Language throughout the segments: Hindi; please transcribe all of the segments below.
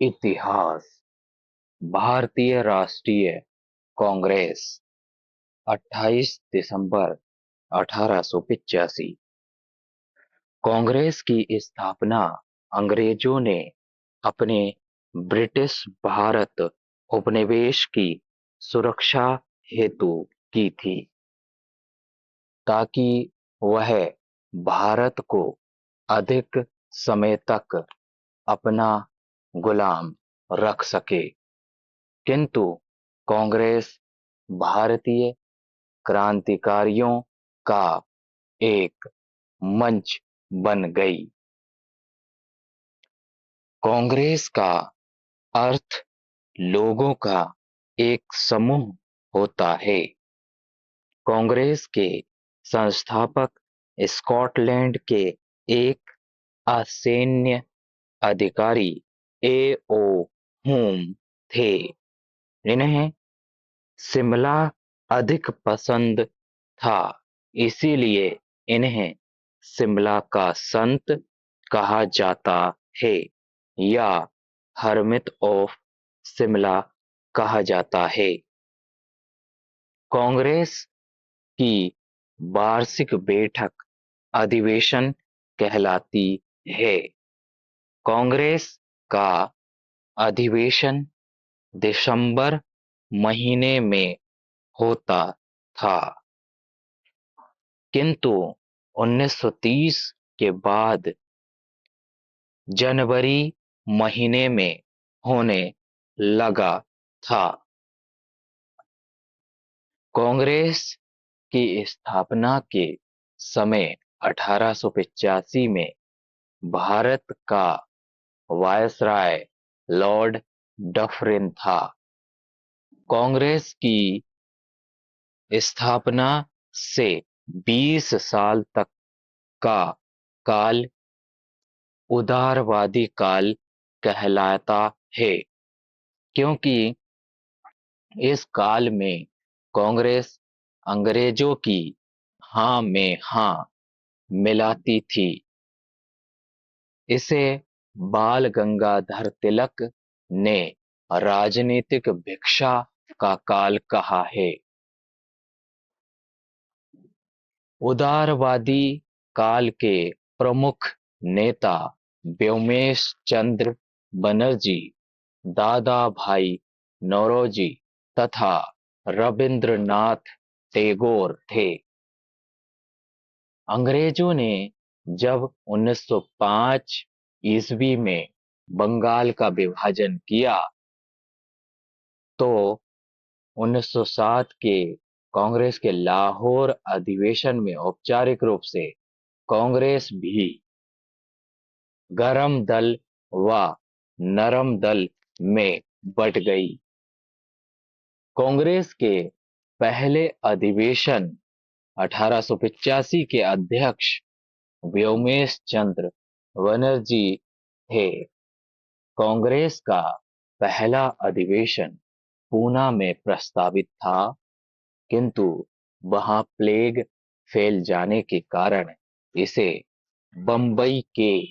इतिहास। भारतीय राष्ट्रीय कांग्रेस 28 दिसंबर 1885। कांग्रेस की स्थापना अंग्रेजों ने अपने ब्रिटिश भारत उपनिवेश की सुरक्षा हेतु की थी, ताकि वह भारत को अधिक समय तक अपना गुलाम रख सके। किंतु कांग्रेस भारतीय क्रांतिकारियों का एक मंच बन गई। कांग्रेस का अर्थ लोगों का एक समूह होता है। कांग्रेस के संस्थापक स्कॉटलैंड के एक असैन्य अधिकारी ए.ओ. हुम थे। इन्हें शिमला अधिक पसंद था, इसीलिए इन्हें शिमला का संत कहा जाता है या हर्मिट ऑफ शिमला कहा जाता है। कांग्रेस की वार्षिक बैठक अधिवेशन कहलाती है। कांग्रेस का अधिवेशन दिसंबर महीने में होता था, किंतु 1930 के बाद जनवरी महीने में होने लगा था। कांग्रेस की स्थापना के समय 1885 में भारत का वायसराय लॉर्ड डफरिन था। कांग्रेस की स्थापना से 20 साल तक का काल उदारवादी काल कहलाता है, क्योंकि इस काल में कांग्रेस अंग्रेजों की हाँ में हाँ मिलाती थी। इसे बाल गंगाधर तिलक ने राजनीतिक भिक्षा का काल कहा है। उदारवादी काल के प्रमुख नेता व्योमेश चंद्र बनर्जी, दादा भाई नौरोजी तथा रविंद्रनाथ टैगोर थे। अंग्रेजों ने जब 1905 ईस्वी में बंगाल का विभाजन किया, तो 1907 के कांग्रेस के लाहौर अधिवेशन में औपचारिक रूप से कांग्रेस भी गरम दल व नरम दल में बट गई। कांग्रेस के पहले अधिवेशन 1885 के अध्यक्ष व्योमेश चंद्र बनर्जी थे। कांग्रेस का पहला अधिवेशन पूना में प्रस्तावित था, किंतु वहां प्लेग फैल जाने के कारण इसे बंबई के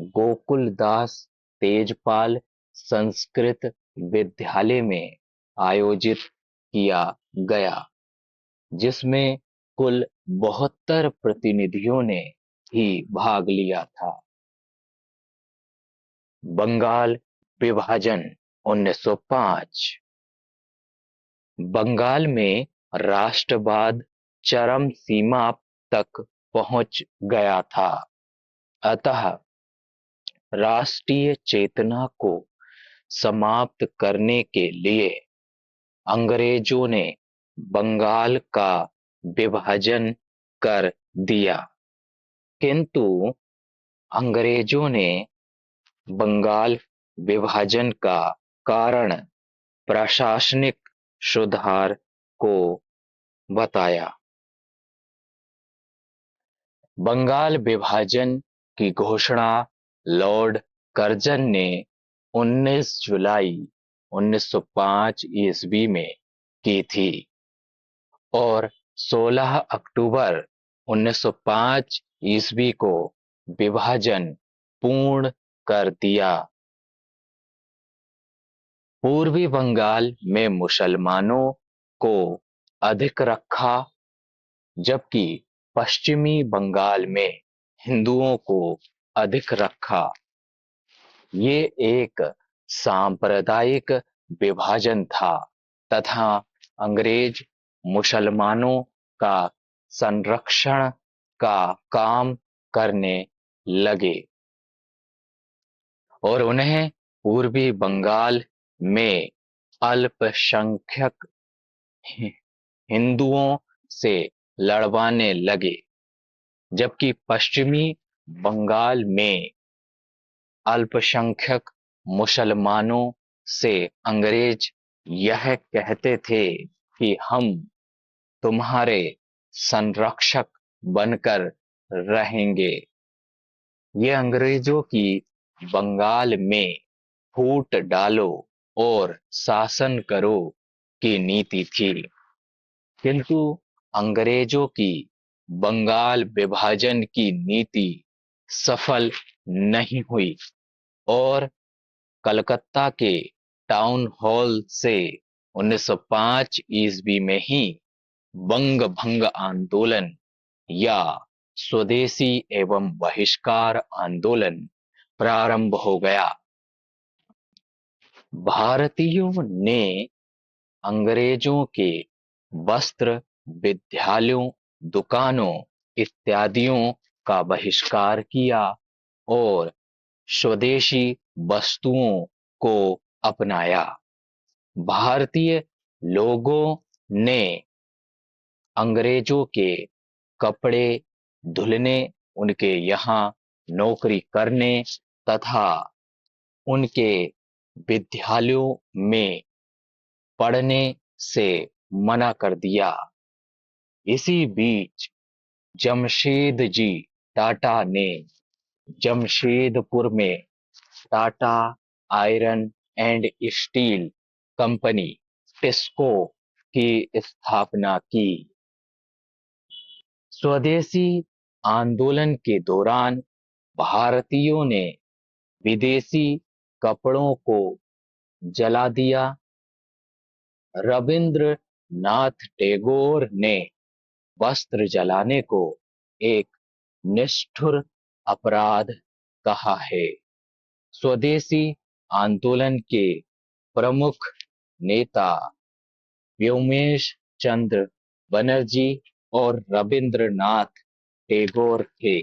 गोकुलदास तेजपाल संस्कृत विद्यालय में आयोजित किया गया, जिसमें कुल 72 प्रतिनिधियों ने ही भाग लिया था। बंगाल विभाजन 1905। बंगाल में राष्ट्रवाद चरम सीमा तक पहुंच गया था, अतः राष्ट्रीय चेतना को समाप्त करने के लिए अंग्रेजों ने बंगाल का विभाजन कर दिया। किंतु अंग्रेजों ने बंगाल विभाजन का कारण प्रशासनिक सुधार को बताया। बंगाल विभाजन की घोषणा लॉर्ड कर्जन ने 19 जुलाई 1905 ईस्वी में की थी और 16 अक्टूबर 1905 ईस्वी को विभाजन पूर्ण कर दिया। पूर्वी बंगाल में मुसलमानों को अधिक रखा, जबकि पश्चिमी बंगाल में हिंदुओं को अधिक रखा। ये एक सांप्रदायिक विभाजन था तथा अंग्रेज मुसलमानों का संरक्षण का काम करने लगे और उन्हें पूर्वी बंगाल में अल्पसंख्यक हिंदुओं से लड़वाने लगे, जबकि पश्चिमी बंगाल में अल्पसंख्यक मुसलमानों से अंग्रेज यह कहते थे कि हम तुम्हारे संरक्षक बनकर रहेंगे। ये अंग्रेजों की बंगाल में फूट डालो और शासन करो की नीति थी, किंतु अंग्रेजों की बंगाल विभाजन की नीति सफल नहीं हुई और कलकत्ता के टाउन हॉल से 1905 ईस्वी में ही बंग भंग आंदोलन या स्वदेशी एवं बहिष्कार आंदोलन प्रारंभ हो गया। भारतीयों ने अंग्रेजों के वस्त्र, विद्यालयों, दुकानों इत्यादियों का बहिष्कार किया और स्वदेशी वस्तुओं को अपनाया। भारतीय लोगों ने अंग्रेजों के कपड़े धुलने, उनके यहाँ नौकरी करने तथा उनके विद्यालयों में पढ़ने से मना कर दिया। इसी बीच जमशेद जी टाटा ने जमशेदपुर में Tata iron and steel company TISCO की स्थापना की। स्वदेशी आंदोलन के दौरान भारतीयों ने विदेशी कपड़ों को जला दिया। रविंद्रनाथ टैगोर ने वस्त्र जलाने को एक निष्ठुर अपराध कहा है। स्वदेशी आंदोलन के प्रमुख नेता व्योमेश चंद्र बनर्जी और रविंद्रनाथ टैगोर थे।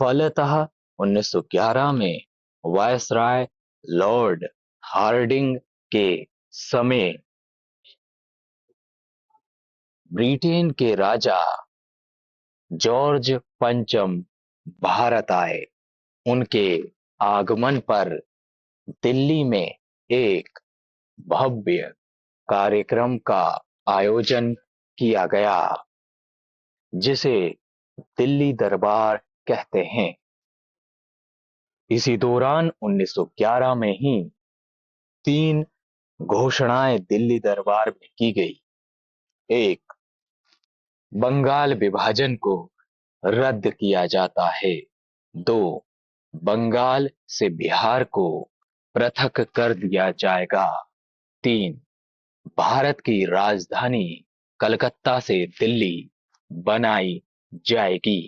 फलतः 1911 में वायसराय लॉर्ड हार्डिंग के समय ब्रिटेन के राजा जॉर्ज पंचम भारत आए। उनके आगमन पर दिल्ली में एक भव्य कार्यक्रम का आयोजन किया गया, जिसे दिल्ली दरबार कहते हैं। इसी दौरान 1911 में ही 3 घोषणाएं दिल्ली दरबार में की गई। 1. बंगाल विभाजन को रद्द किया जाता है। 2. बंगाल से बिहार को पृथक कर दिया जाएगा। 3. भारत की राजधानी कलकत्ता से दिल्ली बनाई जाएगी।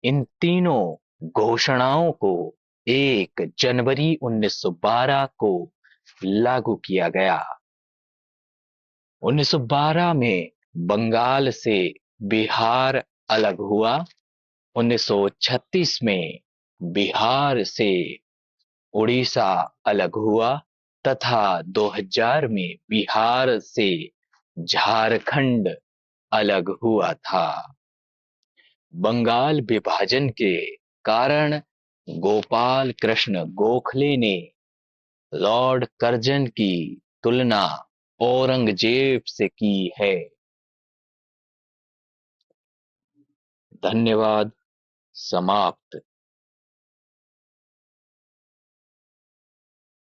इन तीनों घोषणाओं को 1 जनवरी 1912 को लागू किया गया। 1912 में बंगाल से बिहार अलग हुआ। 1936 में बिहार से उड़ीसा अलग हुआ तथा 2000 में बिहार से झारखंड अलग हुआ था। बंगाल विभाजन के कारण गोपाल कृष्ण गोखले ने लॉर्ड कर्जन की तुलना औरंगजेब से की है। धन्यवाद। समाप्त।